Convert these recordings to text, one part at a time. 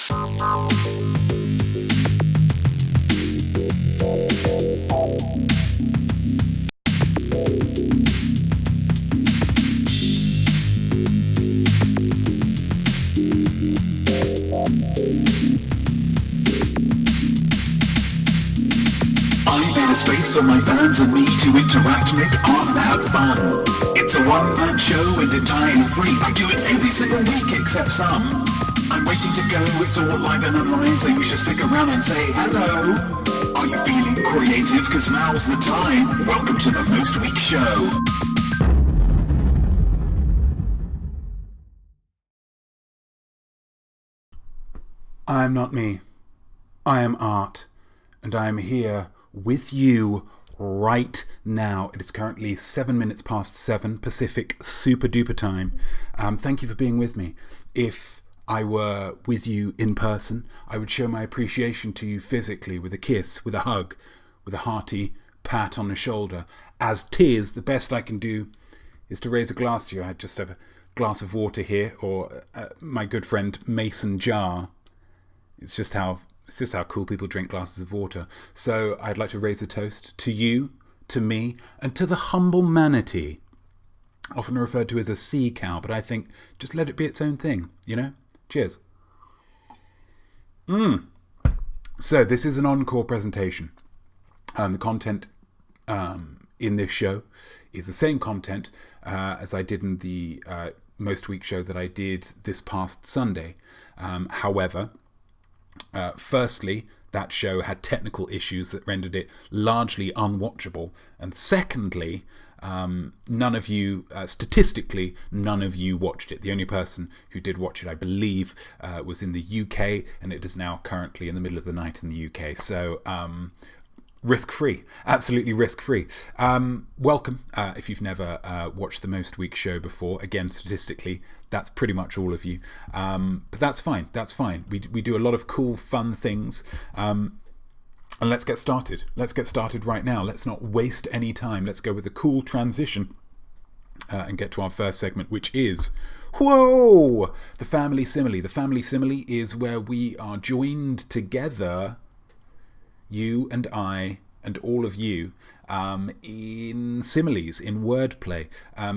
Space for my fans and me to interact, make art and have fun. It's a one-man show and entirely free. I do it every single week except some. I'm waiting to go, it's all live and online, so you should stick around and say hello. Are you feeling creative? Cause now's the time. Welcome to the Most Week Show. I am not me. I am art. And I am here with you right now. It is currently 7 minutes past 7 Pacific super duper time. Thank you for being with me. If I were with you in person, I would show my appreciation to you physically with a kiss, with a hug, with a hearty pat on the shoulder. As 'tis, the best I can do is to raise a glass to you. I just have a glass of water here, or my good friend Mason jar. It's just how cool people drink glasses of water. So I'd like to raise a toast to you, to me, and to the humble manatee, often referred to as a sea cow, but I think just let it be its own thing, you know? Cheers. So this is an encore presentation. The content in this show is the same content as I did in the Most Week show that I did this past Sunday. However, firstly, that show had technical issues that rendered it largely unwatchable. And secondly, none of you, statistically, none of you watched it. The only person who did watch it, I believe, was in the UK, and it is now currently in the middle of the night in the UK. So, risk-free, absolutely risk-free. Welcome, if you've never watched the Most Week show before. Again, statistically, that's pretty much all of you. But that's fine, that's fine. We do a lot of cool, fun things. And let's get started. Let's get started right now. Let's not waste any time. Let's go with a cool transition and get to our first segment, which is, whoa, the family simile. The family simile is where we are joined together, you and I and all of you, in similes, in wordplay.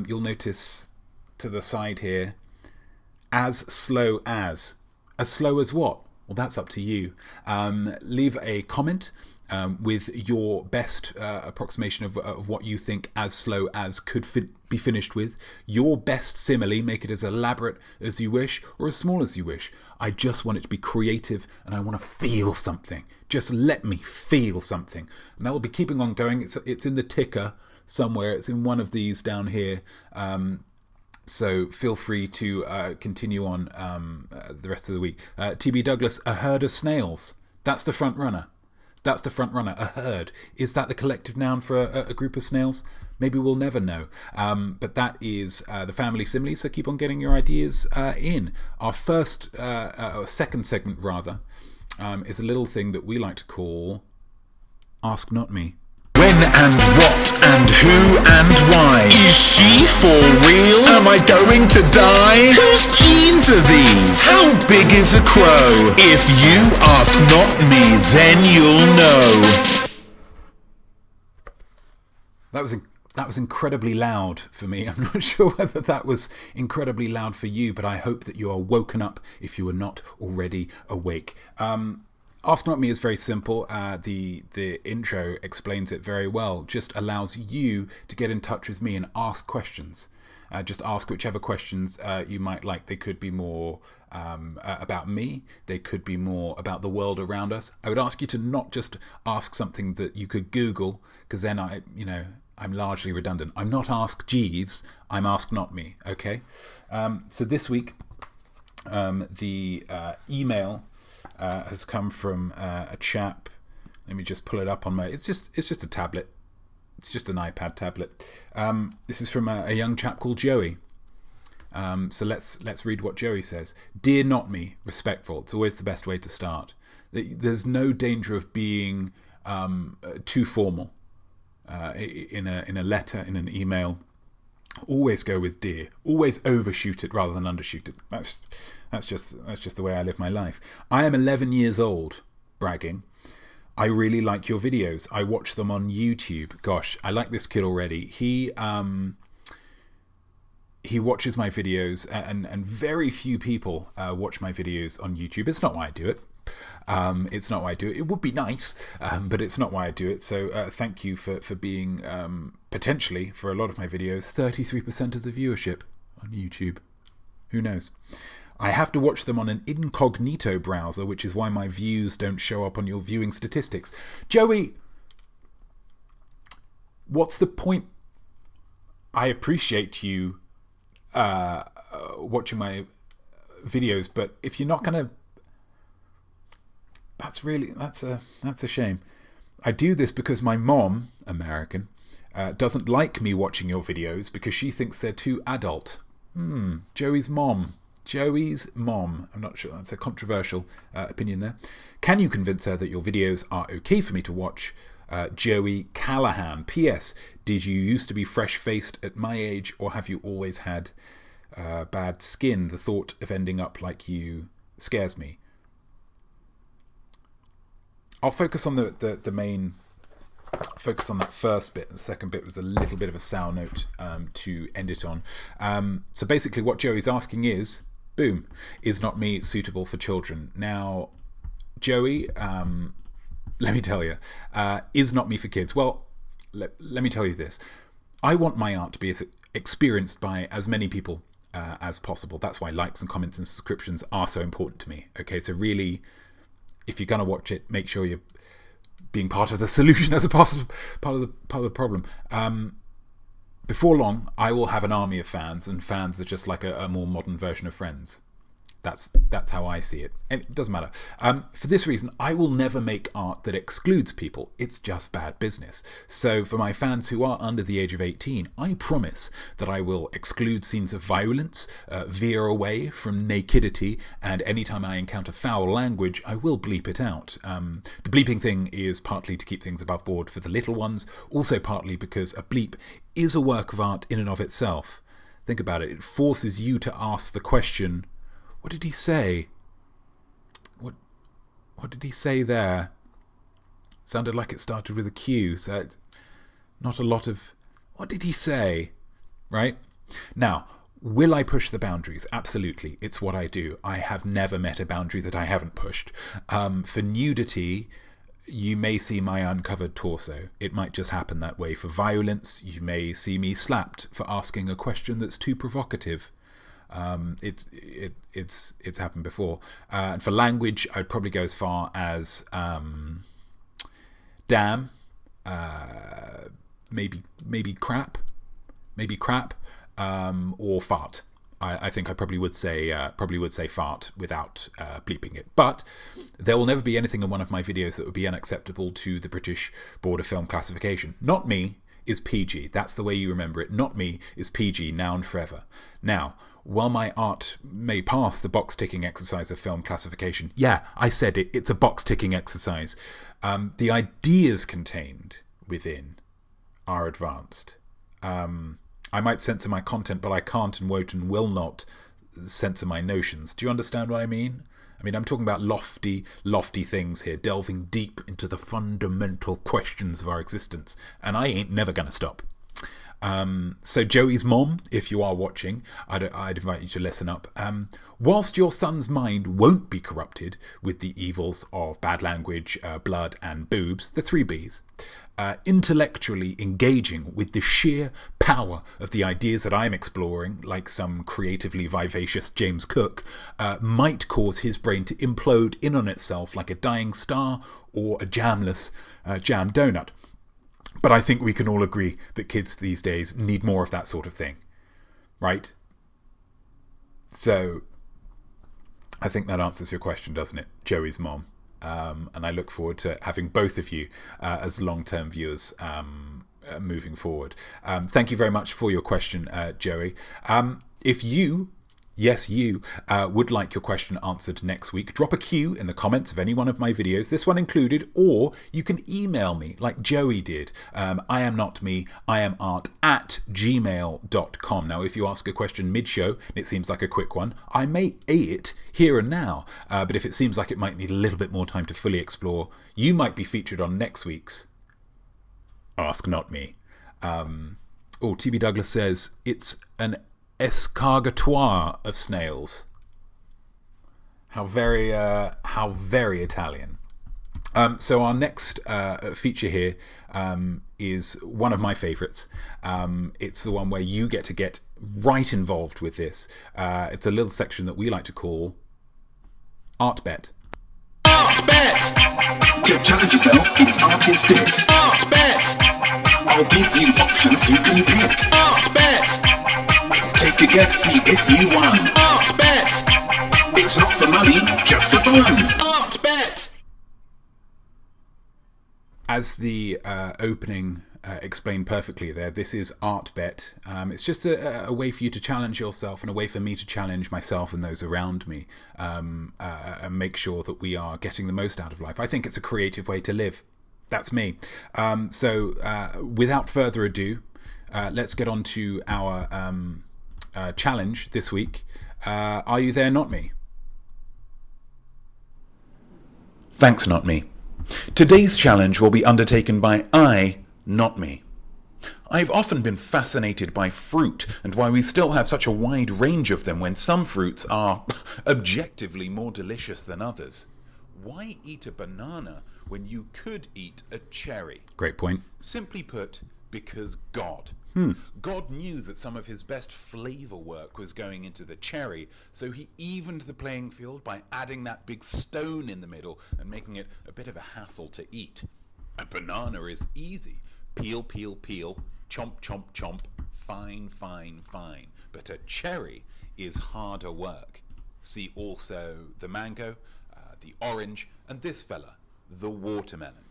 You'll notice to the side here, as slow as. As slow as what? Well, that's up to you. Leave a comment with your best approximation of what you think as slow as could be finished with. Your best simile, make it as elaborate as you wish or as small as you wish. I just want it to be creative and I want to feel something. Just let me feel something. And that will be keeping on going. It's in the ticker somewhere. It's in one of these down here. So feel free to continue on the rest of the week. TB Douglas, a herd of snails. That's the front runner. That's the front runner, a herd. Is that the collective noun for a group of snails? Maybe we'll never know. But that is the family simile, so keep on getting your ideas in. Our first, or second segment rather, is a little thing that we like to call Ask Notme. When and what and who and why? Is she for real? Am I going to die? Whose genes are these? How big is a crow? If you ask not me, then you'll know. That was incredibly loud for me. I'm not sure whether that was incredibly loud for you, but I hope that you are woken up if you are not already awake. Ask Not Me is very simple. The intro explains it very well. Just allows you to get in touch with me and ask questions. Just ask whichever questions you might like. They could be more about me. They could be more about the world around us. I would ask you to not just ask something that you could Google, because then I'm largely redundant. I'm not Ask Jeeves. I'm Ask Not Me. Okay. So this week, the email has come from a chap. Let me just pull it up on my. It's just a tablet. It's just an iPad tablet. This is from a young chap called Joey. So let's read what Joey says. Dear Notme, respectful. It's always the best way to start. There's no danger of being too formal in a letter, in an email. Always go with deer. Always overshoot it rather than undershoot it. That's just the way I live my life. I am 11 years old. Bragging. I really like your videos. I watch them on YouTube. Gosh, I like this kid already. He watches my videos, and very few people watch my videos on YouTube. It's not why I do it. It's not why I do it. It would be nice, but it's not why I do it. So thank you for being, potentially, for a lot of my videos, 33% of the viewership on YouTube. Who knows? I have to watch them on an incognito browser, which is why my views don't show up on your viewing statistics. Joey, what's the point? I appreciate you watching my videos, but if you're not going to... That's a shame. I do this because my mom, American, doesn't like me watching your videos because she thinks they're too adult. Joey's mom. I'm not sure. That's a controversial opinion there. Can you convince her that your videos are okay for me to watch? Joey Callahan. P.S. Did you used to be fresh-faced at my age, or have you always had bad skin? The thought of ending up like you scares me. I'll focus on the main... Focus on that first bit. The second bit was a little bit of a sour note to end it on. So basically what Joey's asking is, boom, is Notme suitable for children? Now, Joey, let me tell you, is Notme for kids? Well, let me tell you this. I want my art to be experienced by as many people as possible. That's why likes and comments and subscriptions are so important to me. Okay, so really, if you're going to watch it, make sure you're being part of the solution as opposed to part of the problem. Before long, I will have an army of fans, and fans are just like a more modern version of friends. That's how I see it. And it doesn't matter. For this reason, I will never make art that excludes people. It's just bad business. So for my fans who are under the age of 18, I promise that I will exclude scenes of violence, veer away from nakedity, and anytime I encounter foul language, I will bleep it out. The bleeping thing is partly to keep things above board for the little ones, also partly because a bleep is a work of art in and of itself. Think about it. It forces you to ask the question, what did he say? What did he say there? Sounded like it started with a Q, so not a lot of... What did he say? Right? Now, will I push the boundaries? Absolutely. It's what I do. I have never met a boundary that I haven't pushed. For nudity, you may see my uncovered torso. It might just happen that way. For violence, you may see me slapped for asking a question that's too provocative. It's happened before. And for language, I'd probably go as far as damn, maybe crap, or fart. I think I probably would say fart without bleeping it. But there will never be anything in one of my videos that would be unacceptable to the British Board of Film Classification. Notme is PG. That's the way you remember it. Notme is PG now and forever. Now, while my art may pass the box-ticking exercise of film classification, yeah, I said it, it's a box-ticking exercise, the ideas contained within are advanced. I might censor my content, but I can't and won't and will not censor my notions. Do you understand what I mean? I mean, I'm talking about lofty things here, delving deep into the fundamental questions of our existence, and I ain't never going to stop. So Joey's mom, if you are watching, I'd invite you to listen up. Whilst your son's mind won't be corrupted with the evils of bad language, blood and boobs, the 3 Bs, intellectually engaging with the sheer power of the ideas that I'm exploring, like some creatively vivacious James Cook, might cause his brain to implode in on itself like a dying star or a jamless jam donut. But I think we can all agree that kids these days need more of that sort of thing, right? So I think that answers your question, doesn't it, Joey's mom? And I look forward to having both of you as long-term viewers moving forward. Thank you very much for your question, Joey. If you yes, you would like your question answered next week, drop a Q in the comments of any one of my videos, this one included, or you can email me like Joey did. I am not me, I am art at gmail.com. Now, if you ask a question mid-show and it seems like a quick one, I may A it here and now, but if it seems like it might need a little bit more time to fully explore, you might be featured on next week's Ask Not Me. TB Douglas says it's an escargatoire of snails. How very Italian. So our next feature here is one of my favourites. It's the one where you get to get right involved with this. It's a little section that we like to call Art Bet. Art Bet! To challenge yourself, it's artistic. Art Bet! I'll give you options you can pick. Art Bet! Take a guess, see if you won. Art Bet! It's not for money, just for fun. Art Bet! As the opening explained perfectly there, this is Art Bet. It's just a way for you to challenge yourself and a way for me to challenge myself and those around me and make sure that we are getting the most out of life. I think it's a creative way to live. That's me. So without further ado, let's get on to our challenge this week. Are you there, Notme? Thanks, Notme. Today's challenge will be undertaken by Notme. I've often been fascinated by fruit and why we still have such a wide range of them when some fruits are objectively more delicious than others. Why eat a banana when you could eat a cherry? Great point. Simply put, because God. God knew that some of his best flavour work was going into the cherry, so he evened the playing field by adding that big stone in the middle and making it a bit of a hassle to eat. A banana is easy. Peel, peel, peel, chomp, chomp, chomp, fine, fine, fine. But a cherry is harder work. See also the mango, the orange, and this fella, the watermelon.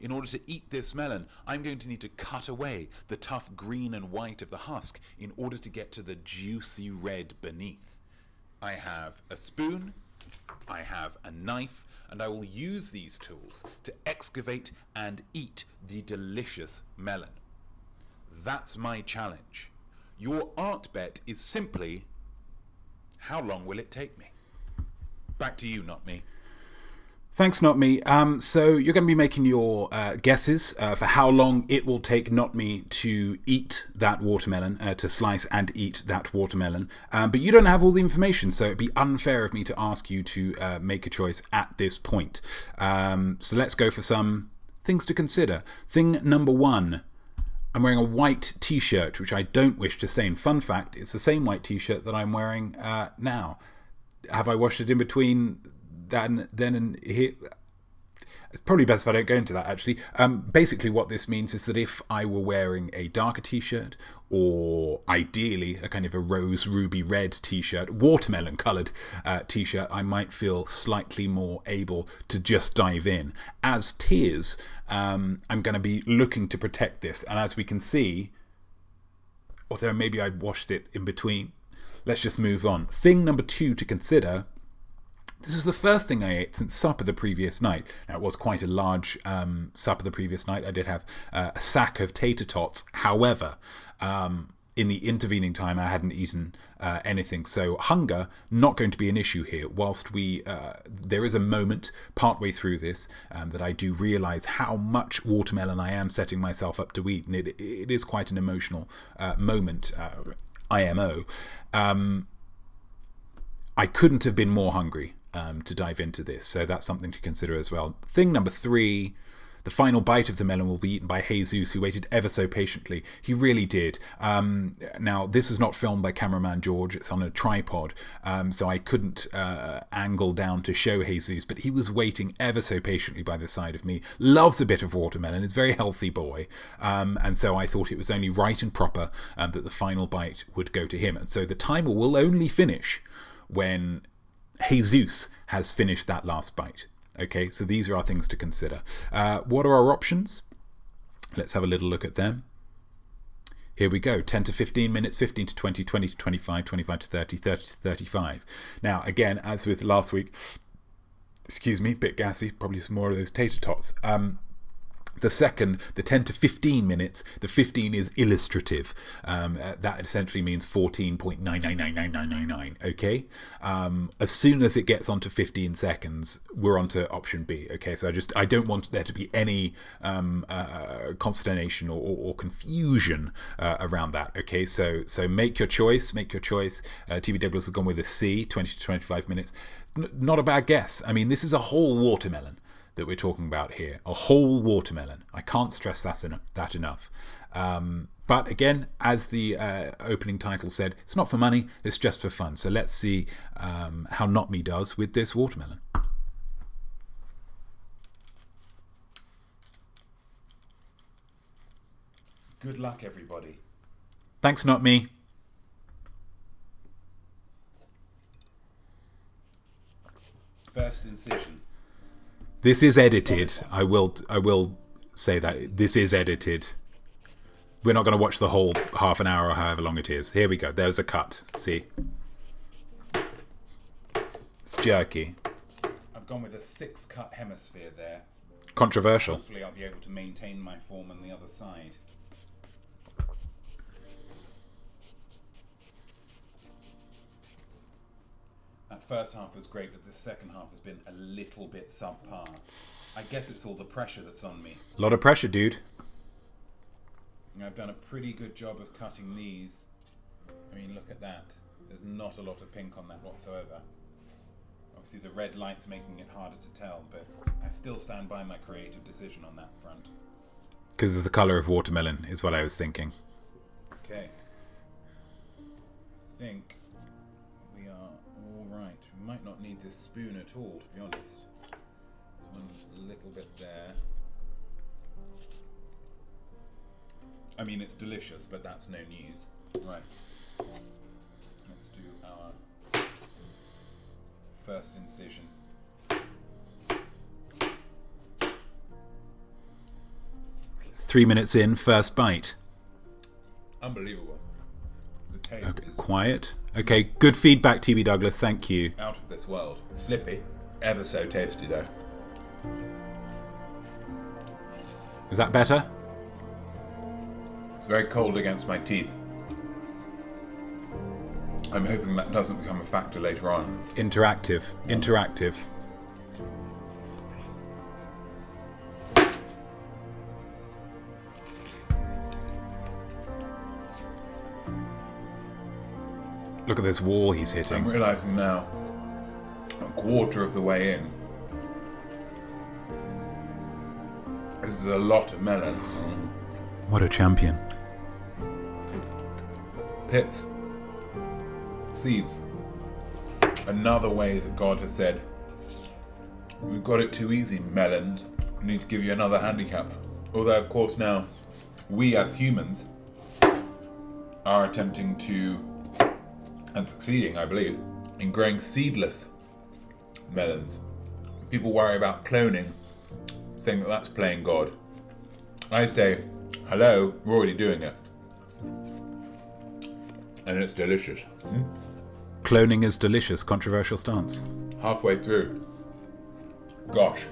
In order to eat this melon, I'm going to need to cut away the tough green and white of the husk in order to get to the juicy red beneath. I have a spoon, I have a knife, and I will use these tools to excavate and eat the delicious melon. That's my challenge. Your art bet is simply, how long will it take me? Back to you, not me. Thanks, Notme. So you're going to be making your guesses for how long it will take Notme to eat that watermelon, to slice and eat that watermelon. But you don't have all the information, so it'd be unfair of me to ask you to make a choice at this point. So let's go for some things to consider. Thing number one. I'm wearing a white t-shirt, which I don't wish to stain. Fun fact, it's the same white t-shirt that I'm wearing now. Have I washed it in between then and here? It's probably best if I don't go into that, actually. Basically what this means is that if I were wearing a darker t-shirt, or ideally a kind of a rose ruby red t-shirt, watermelon coloured t-shirt, I might feel slightly more able to just dive in. As tears, I'm going to be looking to protect this, and as we can see, although maybe I washed it in between, let's just move on. Thing number two to consider. This was the first thing I ate since supper the previous night. Now, it was quite a large supper the previous night. I did have a sack of tater tots. However, in the intervening time, I hadn't eaten anything. So hunger, not going to be an issue here. Whilst there is a moment partway through this that I do realise how much watermelon I am setting myself up to eat. And it is quite an emotional moment, IMO. I couldn't have been more hungry to dive into this, so that's something to consider as well. Thing number three, the final bite of the melon will be eaten by Jesus, who waited ever so patiently. He really did. Now, this was not filmed by cameraman George, it's on a tripod, so I couldn't angle down to show Jesus, but he was waiting ever so patiently by the side of me. Loves a bit of watermelon, is a very healthy boy, and so I thought it was only right and proper that the final bite would go to him. And so the timer will only finish when Jesus has finished that last bite. Okay, so these are our things to consider. What are our options? Let's have a little look at them. Here we go. 10 to 15 minutes, 15 to 20, 20 to 25, 25 to 30, 30 to 35. Now, again, as with last week, excuse me, bit gassy, probably some more of those tater tots. The second, the 10 to 15 minutes, the 15 is illustrative. That essentially means 14.999999, okay? As soon as it gets onto 15 seconds, we're onto option B, okay? So I don't want there to be any consternation or confusion around that, okay? So make your choice, TB Douglas has gone with a C, 20 to 25 minutes. Not a bad guess. I mean, this is a whole watermelon that we're talking about here, a whole watermelon. I can't stress that enough. But again, as the opening title said, it's not for money, it's just for fun. So let's see how Notme does with this watermelon. Good luck, everybody. Thanks, Notme. First incision. This is edited. I will say that this is edited. We're not going to watch the whole half an hour or however long it is. Here we go. There's a cut. See? It's jerky. I've gone with a 6-cut hemisphere there. Controversial. Hopefully I'll be able to maintain my form on the other side. That first half was great, but the second half has been a little bit subpar. I guess it's all the pressure that's on me. A lot of pressure, dude. I've done a pretty good job of cutting these. I mean, look at that. There's not a lot of pink on that whatsoever. Obviously the red light's making it harder to tell, but I still stand by my creative decision on that front. Because it's the colour of watermelon, is what I was thinking. Okay. I think we are all right. We might not need this spoon at all, to be honest. There's one little bit there. I mean, it's delicious, but that's no news. Right. Let's do our first incision. Three minutes in, first bite. Unbelievable. The taste is Quiet. Okay, good feedback, TB Douglas. Thank you. out of this world. Slippy. Ever so tasty, though. Is that better? It's very cold against my teeth. I'm hoping that doesn't become a factor later on. Interactive. Look at this wall he's hitting. I'm realising now, a quarter of the way in, this is a lot of melon. What a champion. Pips. Seeds. Another way that God has said, we've got it too easy, melons. We need to give you another handicap. Although, of course, now, we as humans are attempting to, and succeeding, I believe, in growing seedless melons. People worry about cloning, saying that that's playing God. I say, hello, we're already doing it. And it's delicious. Cloning is delicious. Controversial stance. Halfway through. Gosh.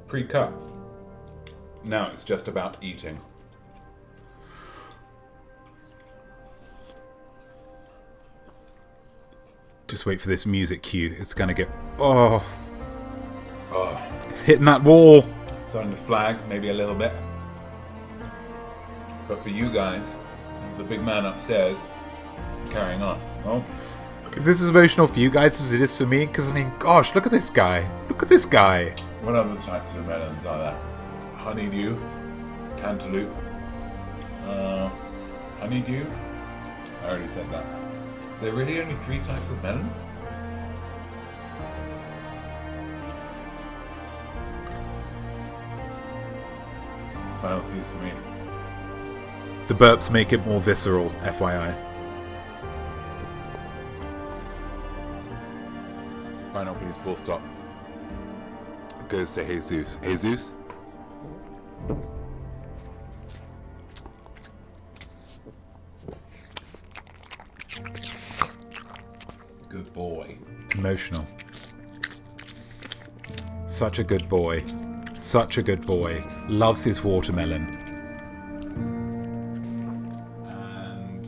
Pre-cut. Now it's just about eating. Just wait for this music cue. It's gonna get... Oh. It's hitting that wall. Starting to flag, maybe a little bit. But for you guys, the big man upstairs, carrying on. Well, Is this as emotional for you guys as it is for me? Because, I mean, gosh, look at this guy. Look at this guy. what other types of melons are there? Honeydew, cantaloupe, honeydew. I already said that. Is there really only 3 types of melon? Final piece for me. The burps make it more visceral, FYI. Final piece, full stop. goes to Jesus. Jesus? Good boy. Emotional. Such a good boy. Such a good boy. Loves his watermelon. And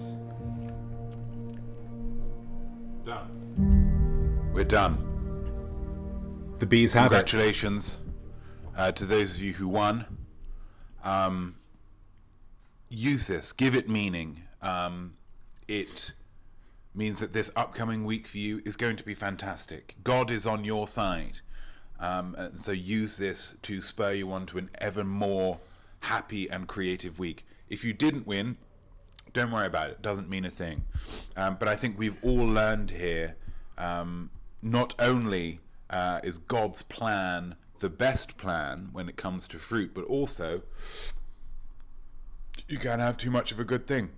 done. We're done. The bees have it. Congratulations to those of you who won. Use this. Give it meaning. It means that this upcoming week for you is going to be fantastic. God is on your side. And so use this to spur you on to an ever more happy and creative week. If you didn't win, don't worry about it. It doesn't mean a thing. But I think we've all learned here, not only is God's plan the best plan when it comes to fruit, but also you can't have too much of a good thing.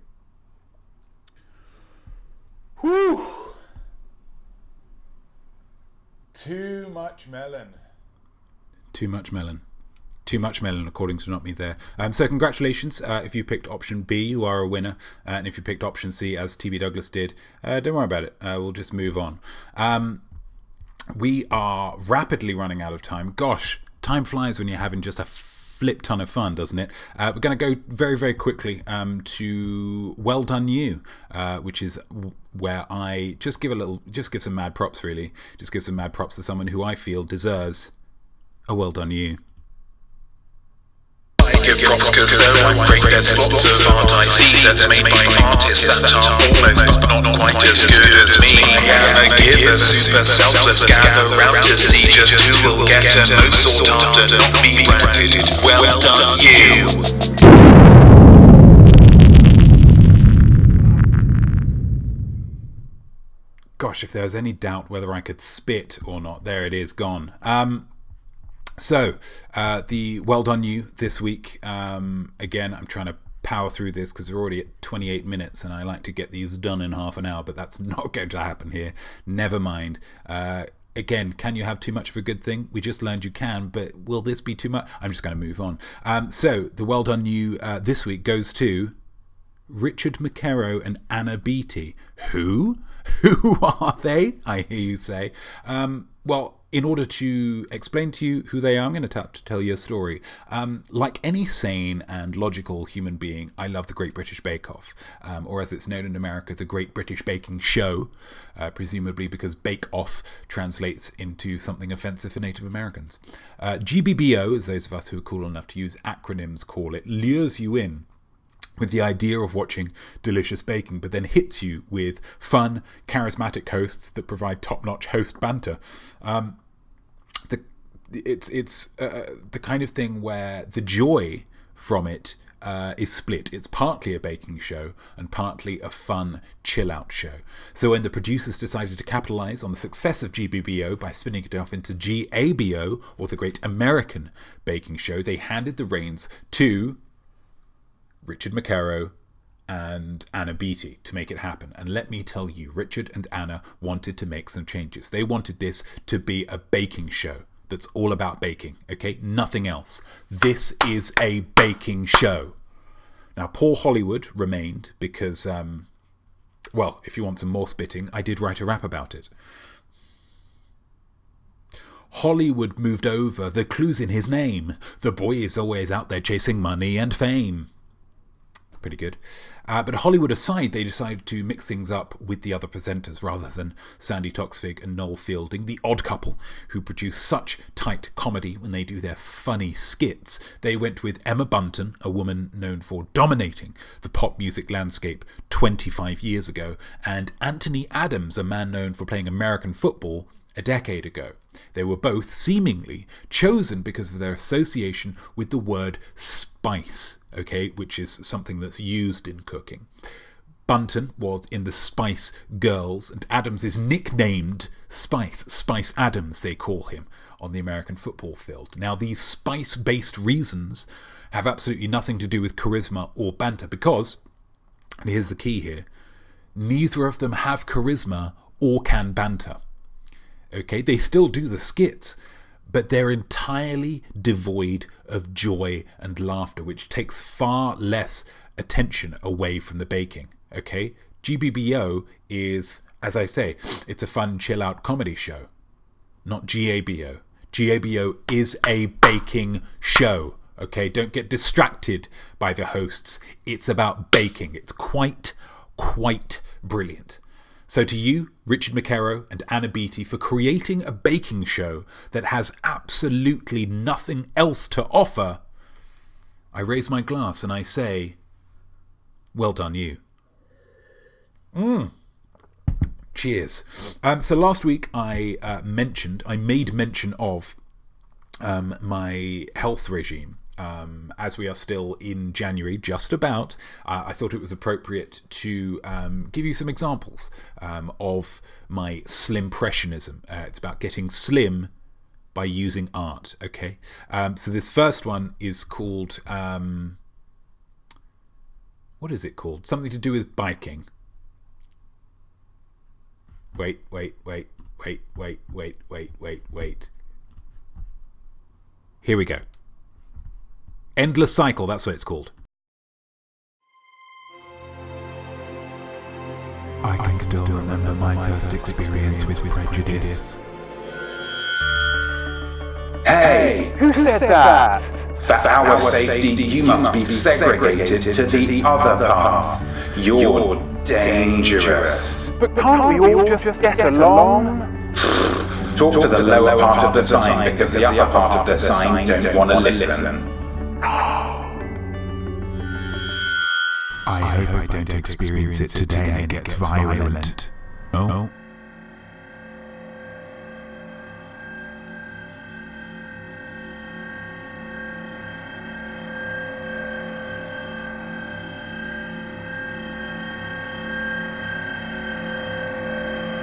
Whew! Too much melon. Too much melon. Too much melon, according to Notme there. So congratulations. If you picked option B, you are a winner. And if you picked option C, as TB Douglas did, don't worry about it. We'll just move on. We are rapidly running out of time. Gosh, time flies when you're having just a flip ton of fun, doesn't it? We're going to go very, very quickly to Well Done You, which is where I just give some mad props, really. Just give some mad props to someone who I feel deserves a Well Done You. Give props because though I break there's lots of art I see that's made by artists that are almost but not quite as good as me. I am a giver, super selfless, gather round to see just who will get a most sought after, not be branded. Well done you. Gosh, if there was any doubt whether I could spit or not, there it is, gone. So, the Well Done You this week, again, I'm trying to power through this because we're already at 28 minutes and I like to get these done in half an hour, but that's not going to happen here. Never mind. Again, can you have too much of a good thing? We just learned you can, but will this be too much? I'm just going to move on. So, the Well Done You this week goes to Richard McKerrow and Anna Beattie. Who? Who are they? I hear you say. Well, in order to explain to you who they are, I'm going to tell you a story. Like any sane and logical human being, I love the Great British Bake Off, or as it's known in America, the Great British Baking Show, presumably because Bake Off translates into something offensive for Native Americans. GBBO, as those of us who are cool enough to use acronyms call it, lures you in with the idea of watching delicious baking, but then hits you with fun, charismatic hosts that provide top-notch host banter. It's the kind of thing where the joy from it is split. It's partly a baking show and partly a fun chill-out show. So when the producers decided to capitalize on the success of GBBO by spinning it off into GABO, or the Great American Baking Show, they handed the reins to Richard McKerrow and Anna Beattie to make it happen. And let me tell you, Richard and Anna wanted to make some changes. They wanted this to be a baking show that's all about baking, okay? Nothing else. This is a baking show. Now, poor Hollywood remained because, well, if you want some more spitting, I did write a rap about it. Hollywood moved over, the clue's in his name. The boy is always out there chasing money and fame. Pretty good. But Hollywood aside, they decided to mix things up with the other presenters rather than Sandy Toksvig and Noel Fielding, the odd couple who produce such tight comedy when they do their funny skits. They went with Emma Bunton, a woman known for dominating the pop music landscape 25 years ago, and Anthony Adams, a man known for playing American football a decade ago. They were both seemingly chosen because of their association with the word spice, okay, which is something that's used in cooking. Bunton was in the Spice Girls, and Adams is nicknamed Spice. Spice Adams, they call him on the American football field. Now, these spice-based reasons have absolutely nothing to do with charisma or banter because, and here's the key here, neither of them have charisma or can banter. Okay, they still do the skits, but they're entirely devoid of joy and laughter, which takes far less attention away from the baking. Okay? GBBO is, as I say, it's a fun chill-out comedy show, not GABO. GABO is a baking show. Okay? Don't get distracted by the hosts. It's about baking. It's quite brilliant. So to you, Richard McKerrow and Anna Beattie, for creating a baking show that has absolutely nothing else to offer, I raise my glass and I say, well done you. Cheers. So last week I made mention of my health regime. As we are still in January, just about, I thought it was appropriate to give you some examples of my slimpressionism. It's about getting slim by using art, okay? So this first one is called, what is it called? Something to do with biking. Wait. Here we go. Endless Cycle, that's what it's called. I can still remember my first experience with prejudice. Hey, who said that? For our safety, you must be segregated to the other path. You're dangerous. But can't we all just get along? Talk to the lower part of the sign, because the upper part of the sign don't want to listen. I hope I don't experience it today and it gets violent. Oh.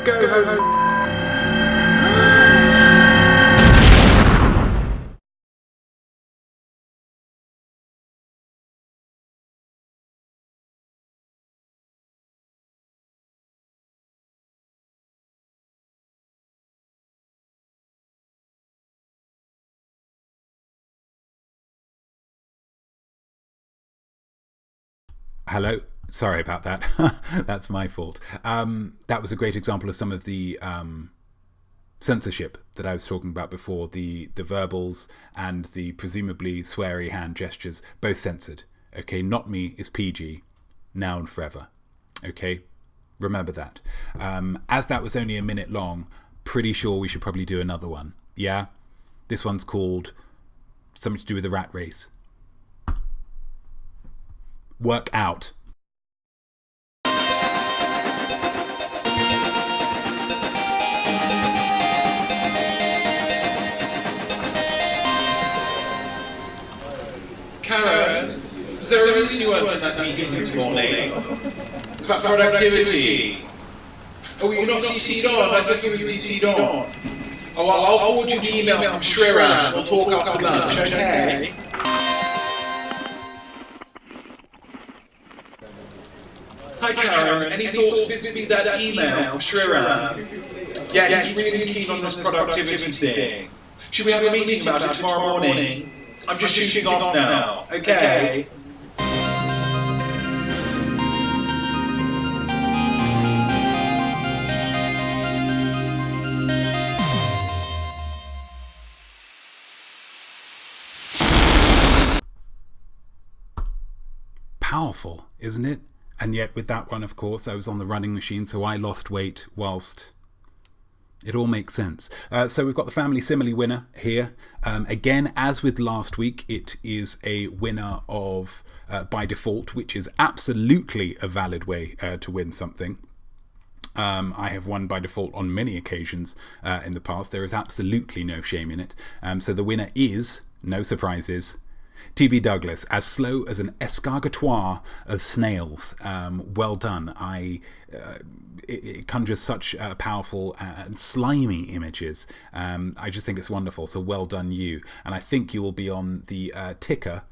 Go. Hello. Sorry about that. That's my fault. That was a great example of some of the censorship that I was talking about before. The verbals and the presumably sweary hand gestures, both censored. Okay, Notme is PG, now and forever. Okay, remember that. As that was only a minute long, pretty sure we should probably do another one. Yeah? This one's called something to do with the rat race. Work out. Karen, is there a reason you weren't at that meeting this morning? It's about productivity. Oh, you're not CC'd on? I thought you were CC'd on. Oh, I'll forward you the email from Shriran. We'll talk after lunch, okay? Hi Karen, any thoughts visiting that email from Shriran? Yeah, he's really keen on this productivity thing. Should we have a meeting about it tomorrow morning? I'm just shooting off now, okay? Powerful, isn't it? And yet with that one, of course, I was on the running machine, so I lost weight whilst... It all makes sense. So we've got the family simile winner here. Again, as with last week, it is a winner of by default, which is absolutely a valid way to win something. I have won by default on many occasions in the past. There is absolutely no shame in it. So the winner is, no surprises, T.B. Douglas, as slow as an escargotoire of snails. Well done. It conjures such powerful and slimy images. I just think it's wonderful. So well done you. And I think you will be on the ticker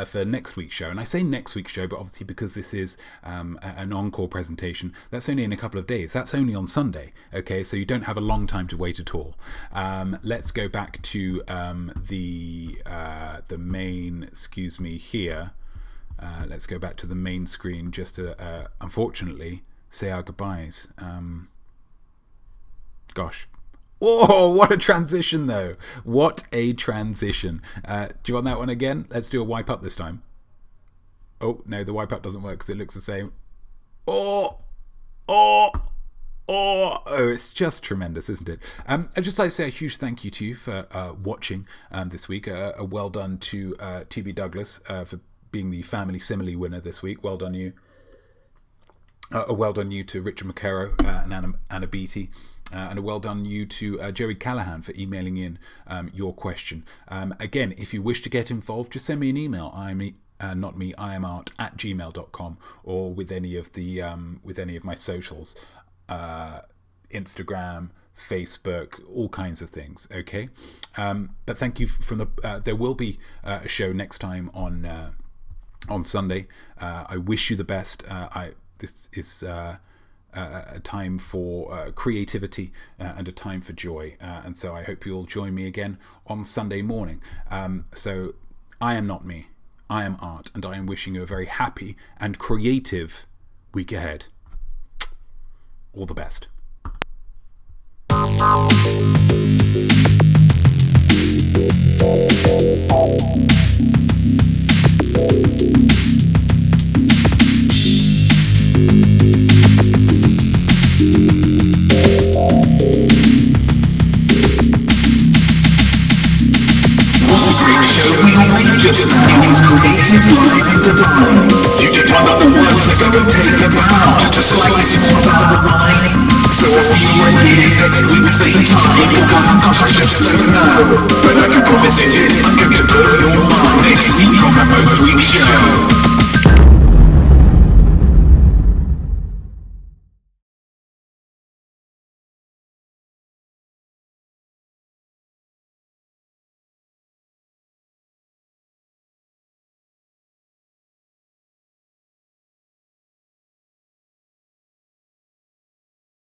for next week's show. And I say next week's show, but obviously because this is an encore presentation, that's only in a couple of days. That's only on Sunday. Okay, so you don't have a long time to wait at all. Let's go back to the main. Excuse me here. Let's go back to the main screen just to unfortunately say our goodbyes. Gosh. Oh, what a transition, though. What a transition. Do you want that one again? Let's do a wipe up this time. Oh, no, the wipe up doesn't work because it looks the same. Oh, it's just tremendous, isn't it? I'd just like to say a huge thank you to you for watching this week. A well done to TB Douglas for being the Family Simile winner this week. Well done you. A well done you to Richard McCarrow and Anna Beattie. And a well done you to Joey Callahan for emailing in your question. Again, if you wish to get involved, just send me an email. iamart@gmail.com, or with any of my socials, Instagram, Facebook, all kinds of things. Okay, but thank you from the. There will be a show next time on Sunday. I wish you the best. This is. A time for creativity and a time for joy, and so I hope you'll join me again on Sunday morning. So I am Notme, I am Art, and I am wishing you a very happy and creative week ahead. All the best. Just styles creative, live and divine. You depart the words as I will take a bow.